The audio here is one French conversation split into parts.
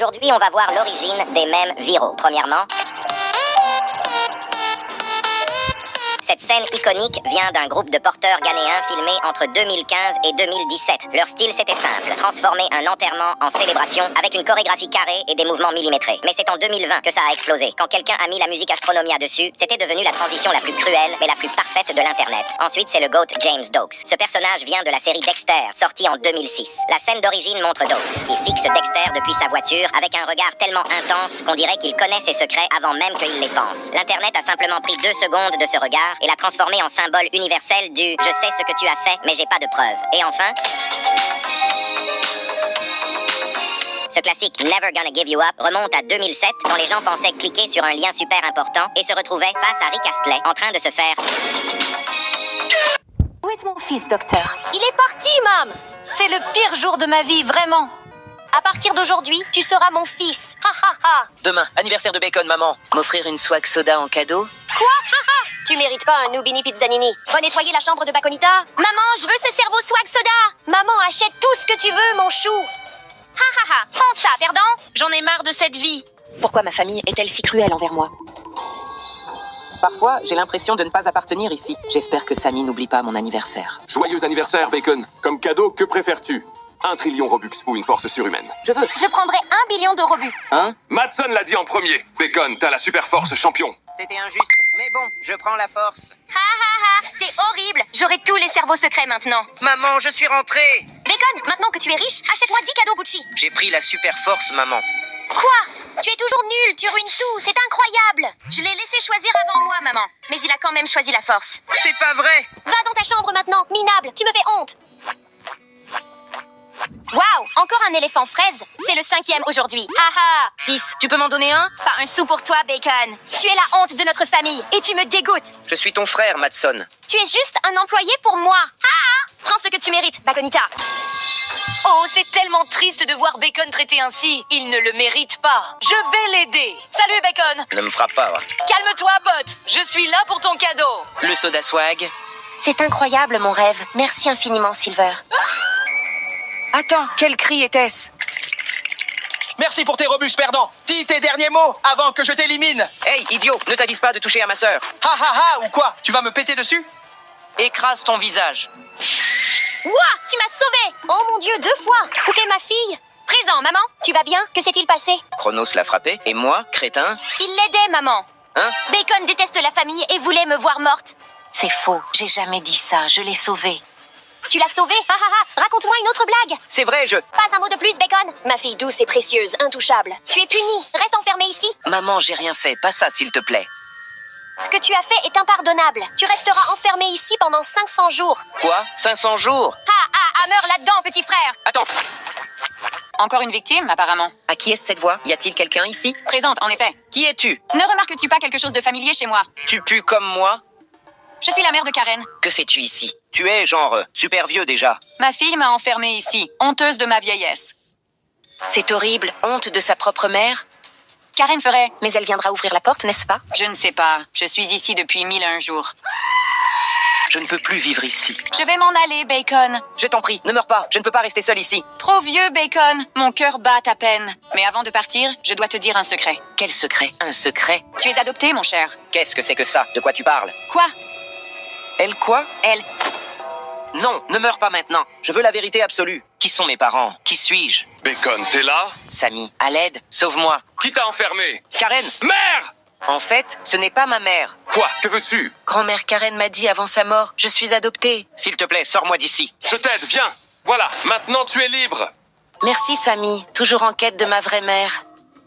Aujourd'hui, on va voir l'origine des mèmes viraux. Premièrement, cette scène iconique vient d'un groupe de porteurs ghanéens filmés entre 2015 et 2017. Leur style, c'était simple, transformer un enterrement en célébration avec une chorégraphie carrée et des mouvements millimétrés. Mais c'est en 2020 que ça a explosé. Quand quelqu'un a mis la musique Astronomia dessus, c'était devenu la transition la plus cruelle mais la plus parfaite de l'internet. Ensuite, c'est le GOAT James Dokes. Ce personnage vient de la série Dexter, sortie en 2006. La scène d'origine montre Dokes, qui fixe Dexter depuis sa voiture avec un regard tellement intense qu'on dirait qu'il connaît ses secrets avant même qu'il les pense. L'internet a simplement pris 2 secondes de ce regard et l'a transformé en symbole universel du « je sais ce que tu as fait, mais j'ai pas de preuves ». Et enfin, ce classique Never Gonna Give You Up remonte à 2007 quand les gens pensaient cliquer sur un lien super important et se retrouvaient face à Rick Astley en train de se faire... Où est mon fils, docteur? Il est parti, Mam. C'est le pire jour de ma vie, vraiment. À partir d'aujourd'hui, tu seras mon fils. Ha ha ha. Demain, anniversaire de Bacon, maman. M'offrir une swag soda en cadeau? Quoi? Ha ha. Tu mérites pas un Nubini Pizzanini. Va nettoyer la chambre de Baconita. Maman, je veux ce cerveau swag soda. Maman, achète tout ce que tu veux, mon chou. Ha ha ha. Prends ça, perdant. J'en ai marre de cette vie. Pourquoi ma famille est-elle si cruelle envers moi? Parfois, j'ai l'impression de ne pas appartenir ici. J'espère que Samy n'oublie pas mon anniversaire. Joyeux anniversaire, Bacon. Comme cadeau, que préfères-tu? 1 trillion Robux ou une force surhumaine? Je veux. Je prendrai 1 billion de Robux. Hein? Madsen l'a dit en premier. Bacon, t'as la super force champion. C'était injuste, mais bon, je prends la force. Ha ha ha. C'est horrible. J'aurai tous les cerveaux secrets maintenant. Maman, je suis rentré. Bacon, maintenant que tu es riche, achète-moi 10 cadeaux Gucci. J'ai pris la super force, maman. Quoi? Tu es toujours nul, tu ruines tout, c'est incroyable. Je l'ai laissé choisir avant moi, maman. Mais il a quand même choisi la force. C'est pas vrai. Va dans ta chambre maintenant, minable, tu me fais honte. Waouh, encore un éléphant fraise. C'est le 5e aujourd'hui. Haha. 6, tu peux m'en donner un? Pas un sou pour toi, Bacon. Tu es la honte de notre famille et tu me dégoûtes. Je suis ton frère, Madson. Tu es juste un employé pour moi. Ah, prends ce que tu mérites, Baconita. Oh, c'est tellement triste de voir Bacon traité ainsi. Il ne le mérite pas. Je vais l'aider. Salut, Bacon. Ne me frappe pas. Calme-toi, pote. Je suis là pour ton cadeau. Le soda swag. C'est incroyable, mon rêve. Merci infiniment, Silver. Attends, quel cri était-ce? Merci pour tes robustes perdants. Dis tes derniers mots avant que je t'élimine. Hey, idiot, ne t'avise pas de toucher à ma sœur. Ha ha ha, ou quoi? Tu vas me péter dessus? Écrase ton visage. Ouah, tu m'as sauvé. Oh mon Dieu, 2 fois. Où est ma fille? Présent, maman. Tu vas bien? Que s'est-il passé? Chronos l'a frappé, et moi, crétin? Il l'aidait, maman. Hein? Bacon déteste la famille et voulait me voir morte. C'est faux. J'ai jamais dit ça. Je l'ai sauvé. Tu l'as sauvée? Ha ha ha. Raconte-moi une autre blague. C'est vrai, Pas un mot de plus, Bacon. Ma fille douce et précieuse, intouchable. Tu es punie. Reste enfermée ici. Maman, j'ai rien fait, pas ça, s'il te plaît. Ce que tu as fait est impardonnable. Tu resteras enfermé ici pendant 500 jours. Quoi? 500 jours? Meurs là-dedans, petit frère. Attends, Encore une victime, apparemment. à qui est-ce cette voix? Y a-t-il quelqu'un ici? Présente, en effet. Qui es-tu? Ne remarques-tu pas quelque chose de familier chez moi? Tu pues comme moi? Je suis la mère de Karen. Que fais-tu ici? Tu es, genre, super vieux déjà. Ma fille m'a enfermée ici, honteuse de ma vieillesse. C'est horrible. Honte de sa propre mère. Karen ferait... Mais elle viendra ouvrir la porte, n'est-ce pas? Je ne sais pas. Je suis ici depuis 1001 jours. Je ne peux plus vivre ici. Je vais m'en aller, Bacon. Je t'en prie, ne meurs pas, je ne peux pas rester seul ici. Trop vieux, Bacon. Mon cœur bat à peine. Mais avant de partir, je dois te dire un secret. Quel secret? Un secret? Tu es adopté, mon cher. Qu'est-ce que c'est que ça? De quoi tu parles? Quoi? Elle quoi? Elle. Non, ne meurs pas maintenant. Je veux la vérité absolue. Qui sont mes parents? Qui suis-je? Bacon, t'es là? Samy, à l'aide, sauve-moi. Qui t'a enfermé? Karen! Mère! En fait, ce n'est pas ma mère. Quoi? Que veux-tu? Grand-mère Karen m'a dit avant sa mort, je suis adoptée. S'il te plaît, sors-moi d'ici. Je t'aide, viens! Voilà, maintenant tu es libre! Merci, Samy. Toujours en quête de ma vraie mère.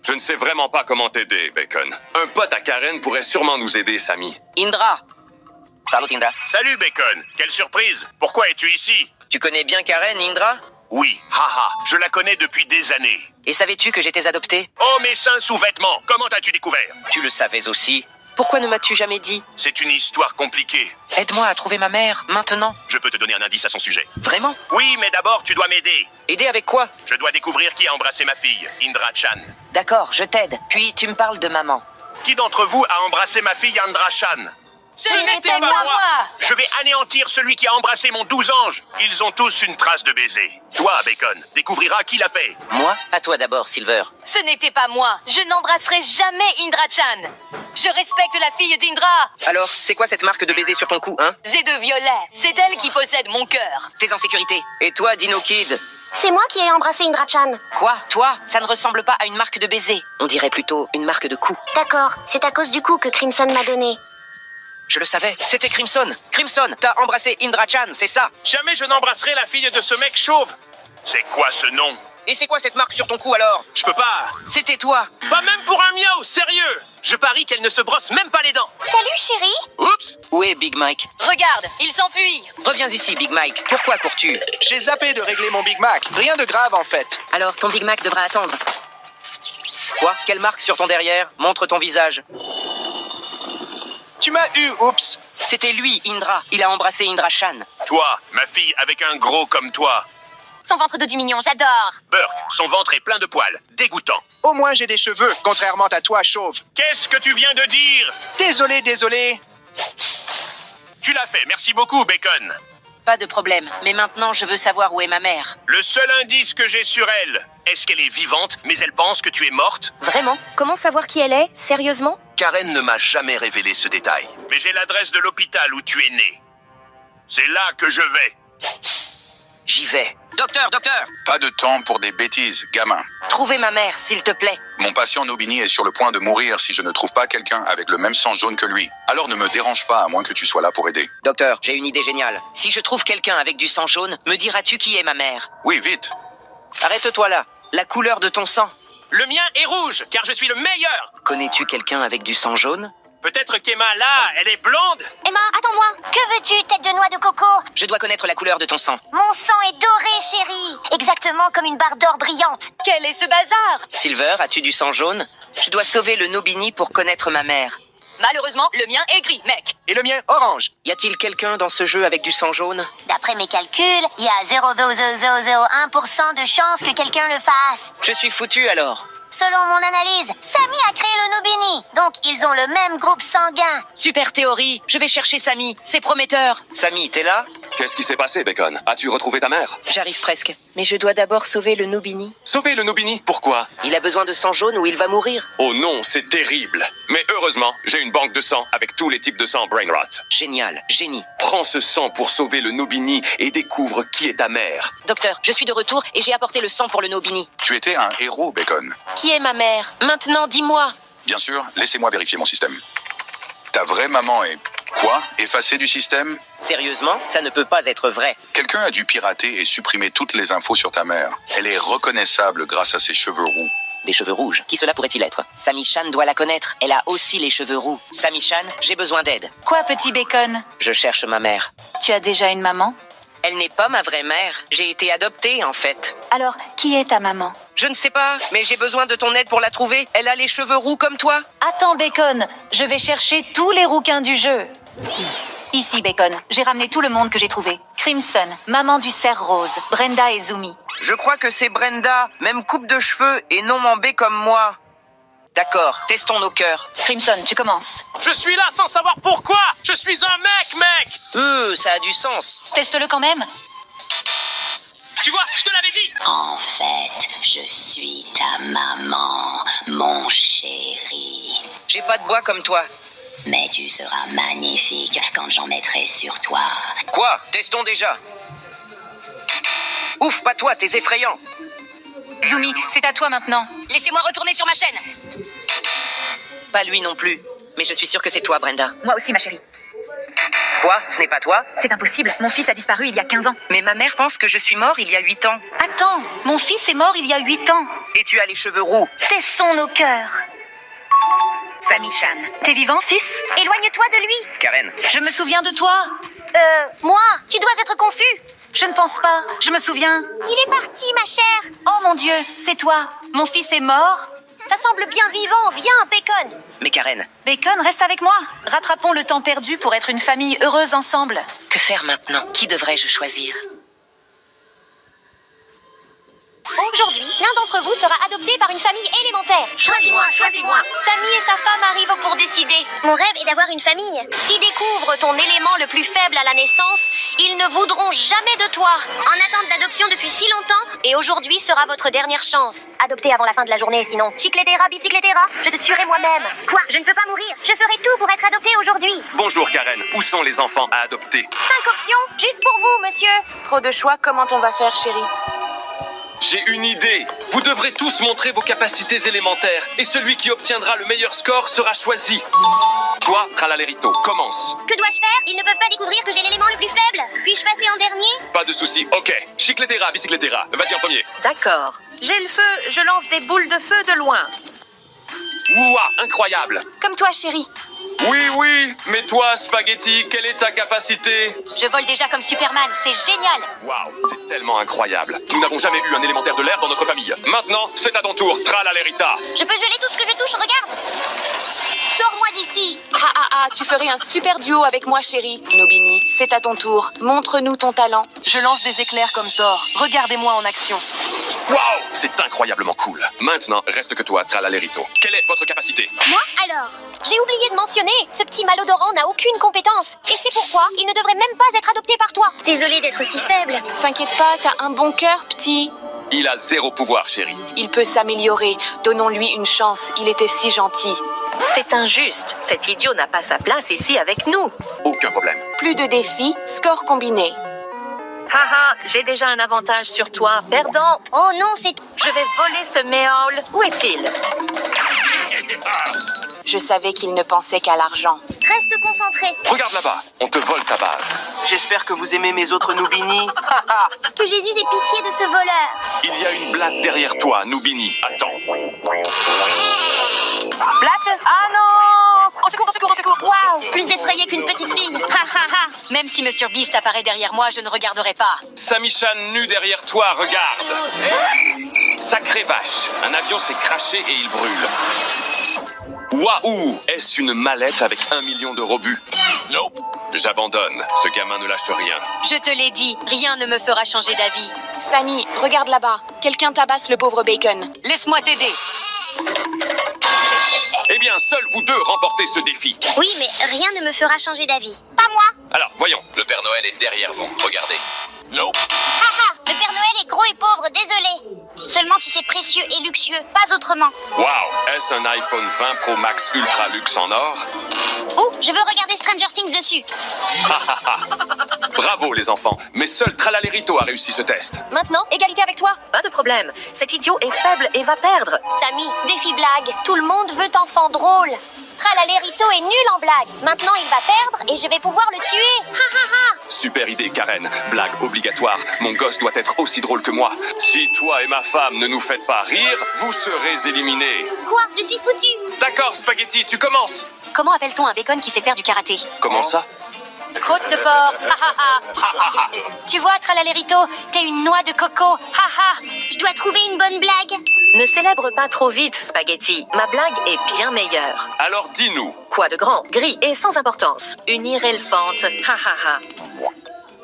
Je ne sais vraiment pas comment t'aider, Bacon. Un pote à Karen pourrait sûrement nous aider, Samy. Indra! Salut, Indra. Salut, Bacon. Quelle surprise. Pourquoi es-tu ici? Tu connais bien Karen, Indra? Oui, haha, je la connais depuis des années. Et savais-tu que j'étais adopté? Oh, mes seins sous vêtements, comment as-tu découvert? Tu le savais aussi. Pourquoi ne m'as-tu jamais dit? C'est une histoire compliquée. Aide-moi à trouver ma mère, maintenant. Je peux te donner un indice à son sujet. Vraiment? Oui, mais d'abord, tu dois m'aider. Aider avec quoi? Je dois découvrir qui a embrassé ma fille, Indra Chan. D'accord, je t'aide. Puis tu me parles de maman. Qui d'entre vous a embrassé ma fille, Indra Chan? Ce n'était pas moi. Je vais anéantir celui qui a embrassé mon 12 anges. Ils ont tous une trace de baiser. Toi, Bacon, découvriras qui l'a fait. Moi? À toi d'abord, Silver. Ce n'était pas moi. Je n'embrasserai jamais Indra-chan. Je respecte la fille d'Indra. Alors, c'est quoi cette marque de baiser sur ton cou, hein? C'est de violet. C'est elle qui possède mon cœur. T'es en sécurité. Et toi, Dino Kid? C'est moi qui ai embrassé Indra-chan. Quoi? Toi? Ça ne ressemble pas à une marque de baiser. On dirait plutôt une marque de cou. D'accord, c'est à cause du coup que Crimson m'a donné. Je le savais, c'était Crimson. Crimson, t'as embrassé Indra-chan, c'est ça? Jamais je n'embrasserai la fille de ce mec chauve. C'est quoi ce nom? Et c'est quoi cette marque sur ton cou alors? Je peux pas. C'était toi. Pas même pour un miaou, sérieux. Je parie qu'elle ne se brosse même pas les dents. Salut chérie. Oups. Où est Big Mike? Regarde, il s'enfuit. Reviens ici, Big Mike. Pourquoi cours-tu? J'ai zappé de régler mon Big Mac. Rien de grave en fait. Alors, ton Big Mac devra attendre. Quoi? Quelle marque sur ton derrière? Montre ton visage. Tu m'as eu, oups. C'était lui, Indra. Il a embrassé Indra-chan. Toi, ma fille avec un gros comme toi. Son ventre de du mignon, j'adore. Burke, son ventre est plein de poils. Dégoûtant. Au moins j'ai des cheveux, contrairement à toi, chauve. Qu'est-ce que tu viens de dire? Désolé. Tu l'as fait, merci beaucoup, Bacon. Pas de problème. Mais maintenant, je veux savoir où est ma mère. Le seul indice que j'ai sur elle, est-ce qu'elle est vivante, mais elle pense que tu es morte? Vraiment? Comment savoir qui elle est? Sérieusement? Karen ne m'a jamais révélé ce détail. Mais j'ai l'adresse de l'hôpital où tu es né. C'est là que je vais. J'y vais. Docteur! Pas de temps pour des bêtises, gamin. Trouvez ma mère, s'il te plaît. Mon patient Nobini est sur le point de mourir si je ne trouve pas quelqu'un avec le même sang jaune que lui. Alors ne me dérange pas à moins que tu sois là pour aider. Docteur, j'ai une idée géniale. Si je trouve quelqu'un avec du sang jaune, me diras-tu qui est ma mère? Oui, vite. Arrête-toi là. La couleur de ton sang. Le mien est rouge, car je suis le meilleur. Connais-tu quelqu'un avec du sang jaune? Peut-être qu'Emma, là, elle est blonde. Emma, attends-moi. Que veux-tu, tête de noix de coco? Je dois connaître la couleur de ton sang. Mon sang est doré, chérie. Exactement comme une barre d'or brillante. Quel est ce bazar? Silver, as-tu du sang jaune? Je dois sauver le Nobini pour connaître ma mère. Malheureusement, le mien est gris, mec. Et le mien, orange. Y a-t-il quelqu'un dans ce jeu avec du sang jaune? D'après mes calculs, il y a 0,0001% de chance que quelqu'un le fasse. Je suis foutu alors. Selon mon analyse, Samy a créé le Nobini. Donc, ils ont le même groupe sanguin. Super théorie. Je vais chercher Samy. C'est prometteur. Samy, t'es là? Qu'est-ce qui s'est passé, Bacon? As-tu retrouvé ta mère? J'arrive presque. Mais je dois d'abord sauver le Nobini. Sauver le Nobini? Pourquoi? Il a besoin de sang jaune ou il va mourir. Oh non, c'est terrible. Mais heureusement, j'ai une banque de sang avec tous les types de sang Brain Rot. Génial. Génie. Prends ce sang pour sauver le Nobini et découvre qui est ta mère. Docteur, je suis de retour et j'ai apporté le sang pour le Nobini. Tu étais un héros, Bacon. Qui est ma mère? Maintenant, dis-moi. Bien sûr, laissez-moi vérifier mon système. Ta vraie maman est... Quoi? Effacée du système? Sérieusement, ça ne peut pas être vrai. Quelqu'un a dû pirater et supprimer toutes les infos sur ta mère. Elle est reconnaissable grâce à ses cheveux roux. Des cheveux rouges. Qui cela pourrait-il être? Samy-chan doit la connaître. Elle a aussi les cheveux roux. Samy-chan, j'ai besoin d'aide. Quoi, petit Bacon? Je cherche ma mère. Tu as déjà une maman? Elle n'est pas ma vraie mère. J'ai été adoptée, en fait. Alors, qui est ta maman? Je ne sais pas, mais j'ai besoin de ton aide pour la trouver. Elle a les cheveux roux comme toi. Attends, Bacon, je vais chercher tous les rouquins du jeu. Ici, Bacon, j'ai ramené tout le monde que j'ai trouvé. Crimson, maman du cerf rose, Brenda et Zumi. Je crois que c'est Brenda, même coupe de cheveux et non mambé comme moi. D'accord, testons nos cœurs. Crimson, tu commences. Je suis là sans savoir pourquoi. Je suis un mec. Ça a du sens. Teste-le quand même. Tu vois, je te l'avais dit. En fait, je suis ta maman, mon chéri. J'ai pas de bois comme toi. Mais tu seras magnifique quand j'en mettrai sur toi. Quoi? Testons déjà. Ouf, pas toi, t'es effrayant. Zumi, c'est à toi maintenant. Laissez-moi retourner sur ma chaîne. Pas lui non plus. Mais je suis sûre que c'est toi, Brenda. Moi aussi, ma chérie. Quoi? Ce n'est pas toi? C'est impossible, mon fils a disparu il y a 15 ans. Mais ma mère pense que je suis mort il y a 8 ans. Attends, mon fils est mort il y a 8 ans. Et tu as les cheveux roux. Testons nos cœurs. Samy-chan, t'es vivant, fils? Éloigne-toi de lui. Karen. Je me souviens de toi. Moi, tu dois être confus. Je ne pense pas, je me souviens. Il est parti, ma chère. Oh mon Dieu, c'est toi. Mon fils est mort. Ça semble bien vivant. Viens, Bacon. Mais Karen, Bacon, reste avec moi. Rattrapons le temps perdu pour être une famille heureuse ensemble. que faire maintenant? Qui devrais-je choisir? Aujourd'hui, l'un d'entre vous sera adopté par une famille élémentaire. élémentaire. Choisis-moi, choisis-moi. Samy et sa femme arrivent pour décider. Mon rêve est d'avoir une famille. S'ils découvrent ton élément le plus faible à la naissance, ils ne voudront jamais de toi. En attente d'adoption depuis si longtemps, et aujourd'hui sera votre dernière chance. Adoptez avant la fin de la journée, sinon. Chicletera, bicycletera, je te tuerai moi-même. Quoi? Je ne peux pas mourir. Je ferai tout pour être adoptée aujourd'hui. Bonjour Karen, où sont les enfants à adopter? 5 options, juste pour vous, monsieur. Trop de choix, comment on va faire, chérie? J'ai une idée. Vous devrez tous montrer vos capacités élémentaires et celui qui obtiendra le meilleur score sera choisi. Toi, Tralalerito, commence. Que dois-je faire? Ils ne peuvent pas découvrir que j'ai l'élément le plus faible. Puis-je passer en dernier? Pas de souci. Ok. Chicletera, bicycletera. Vas-y en premier. D'accord. J'ai le feu, je lance des boules de feu de loin. Ouah, incroyable. Comme toi, chérie. Oui, mais toi, Spaghetti, quelle est ta capacité? Je vole déjà comme Superman, c'est génial. Waouh, c'est tellement incroyable. Nous n'avons jamais eu un élémentaire de l'air dans notre famille. Maintenant, c'est à ton tour, Tralalerita. Je peux geler tout ce que je touche, regarde. Sors-moi d'ici. Tu ferais un super duo avec moi, chérie. Nobini, c'est à ton tour. Montre-nous ton talent. Je lance des éclairs comme Thor. Regardez-moi en action. Waouh, c'est incroyablement cool. Maintenant, reste que toi, Tralalerito. Quelle est votre capacité? Moi, alors? J'ai oublié de mentionner, ce petit malodorant n'a aucune compétence. Et c'est pourquoi il ne devrait même pas être adopté par toi. Désolée d'être si faible. T'inquiète pas, t'as un bon cœur, petit. Il a 0 pouvoir, chérie. Il peut s'améliorer. Donnons-lui une chance. Il était si gentil. C'est injuste. Cet idiot n'a pas sa place ici avec nous. Aucun problème. Plus de défis, score combiné. Haha, j'ai déjà un avantage sur toi, perdant. Oh non, c'est... Je vais voler ce méaul. Où est-il? Je savais qu'il ne pensait qu'à l'argent. Reste concentré. Regarde là-bas, on te vole ta base. J'espère que vous aimez mes autres Noobini. Que Jésus ait pitié de ce voleur. Il y a une blatte derrière toi, Noobini. Attends. Blatte? Ah non! Au secours, au secours, au secours! Waouh, plus effrayé qu'une petite fille. Même si Monsieur Beast apparaît derrière moi, je ne regarderai pas. Samichan nu derrière toi, regarde. Sacrée vache, un avion s'est craché et il brûle. Waouh! Est-ce une mallette avec 1 million de rebut? Nope. J'abandonne. Ce gamin ne lâche rien. Je te l'ai dit, rien ne me fera changer d'avis. Sammy, regarde là-bas. Quelqu'un tabasse le pauvre Bacon. Laisse-moi t'aider. Eh bien, seuls vous deux remportez ce défi. Oui, mais rien ne me fera changer d'avis. Pas moi. Alors, voyons. Le Père Noël est derrière vous. Regardez. Nope. Le Père Noël est gros et pauvre, désolé. Seulement si c'est précieux et luxueux, pas autrement. Waouh! Est-ce un iPhone 20 Pro Max Ultra Luxe en or? Ouh, je veux regarder Stranger Things dessus. Bravo les enfants, mais seul Tralalerito a réussi ce test. Maintenant, égalité avec toi. Pas de problème. Cet idiot est faible et va perdre. Samy, défi blague. Tout le monde veut enfant drôle. Tralalerito est nul en blague. Maintenant, il va perdre et je vais pouvoir le tuer. Super idée, Karen. Blague obligatoire. Mon gosse doit être aussi drôle que moi. Si toi et ma femme ne nous faites pas rire, vous serez éliminés. Quoi? Je suis foutue. D'accord, Spaghetti, tu commences. Comment appelle-t-on un bacon qui sait faire du karaté? Comment ça? Côte de porc. Tu vois, Tralalerito, t'es une noix de coco. Je dois trouver une bonne blague. Ne célèbre pas trop vite, Spaghetti. Ma blague est bien meilleure. Alors dis-nous. Quoi de grand, gris et sans importance? Une irrélevante.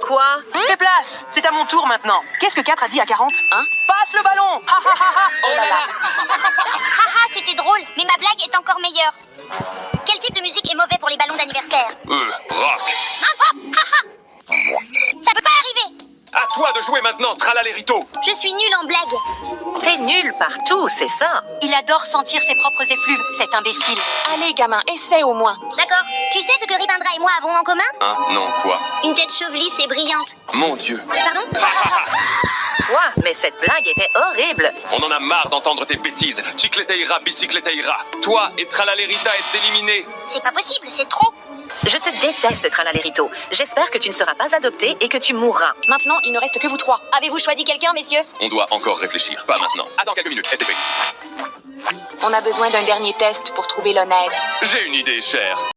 Quoi? Fais place! C'est à mon tour maintenant. Qu'est-ce que 4 a dit à 40? Hein? Passe le ballon! Oh là là. C'était drôle, mais ma blague est encore meilleure. Quel type de musique est mauvais pour les ballons d'anniversaire? Rock. Ça peut pas arriver. À toi de jouer maintenant, Tralalerito. Je suis nulle en blague. T'es nul partout, c'est ça? Il adore sentir ses propres effluves, cet imbécile. Allez, gamin, essaie au moins. D'accord. Tu sais ce que Ribindra et moi avons en commun? Hein? Non, quoi? Une tête chauve lisse et brillante. Mon Dieu. Pardon? Quoi? Mais cette blague était horrible. On en a marre d'entendre tes bêtises. Chicleteira, bicycleteira. Toi et Tralalerita êtes éliminés. C'est pas possible, c'est trop. Je te déteste, Tralalerito. J'espère que tu ne seras pas adopté et que tu mourras. Maintenant, il ne reste que vous trois. Avez-vous choisi quelqu'un, messieurs? On doit encore réfléchir, pas maintenant. Attends quelques minutes, STP. On a besoin d'un dernier test pour trouver l'honnête. J'ai une idée, cher.